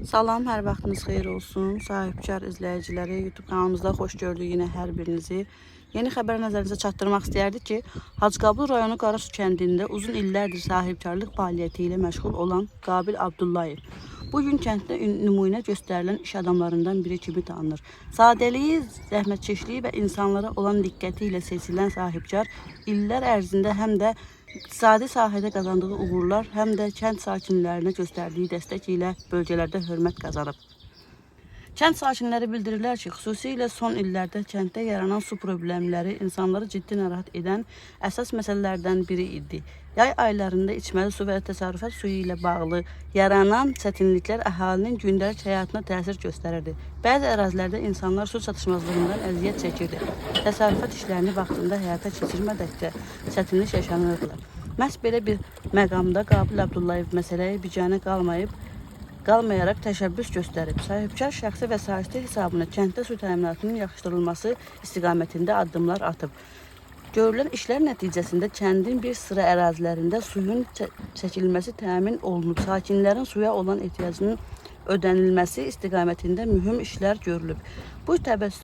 Salam, hər vaxtınız xeyir olsun. Sahibkar izləyiciləri, YouTube kanalımızda xoş gördük yine hər birinizi. Yeni xəbər nəzərinizə çatdırmaq istəyərdik ki, Hacıqabul rayonu Qarasu kəndində uzun illərdir sahibkarlıq fəaliyyəti ilə məşğul olan Qabil Abdullayev bugün kənddə nümunə göstərilən iş adamlarından biri kimi tanınır. Sadəliyi, zəhmətkeşliyi və insanlara olan diqqəti ilə seçilən sahibkar illər ərzində həm də iqtisadi sahədə qazandığı uğurlar, həm də kənd sakinlərinə göstərdiyi dəstək ilə bölgələrdə hörmət qazanıb. Kənd sakinləri bildirirlər ki, xüsusilə son illərdə kənddə yaranan su problemləri insanları ciddi narahat edən əsas məsələlərdən biri idi. Yay aylarında içməli su və təsərrüfat suyu ilə bağlı yaranan çətinliklər əhalinin gündəlik həyatına təsir göstərirdi. Bəzi ərazilərdə insanlar su çatışmazlığından əziyyət çəkirdi. Təsərrüfat işlərini vaxtında həyata keçirmədikcə çətinlik yaşanırdılar. Məhz belə bir məqamda Qabil Abdullayev məsələyə biganə qalmayaraq təşəbbüs göstərib. Sahibkar şəxsi vəsaiti hesabına kənddə su təminatının yaxşıdırılması istiqamətində addımlar atıb. Görülən işlər nəticəsində kəndin bir sıra ərazilərində suyun çəkilməsi təmin olunub. Sakinlərin suya olan ehtiyacının ödənilməsi istiqamətində mühüm işlər görülüb. Bu təbəssüm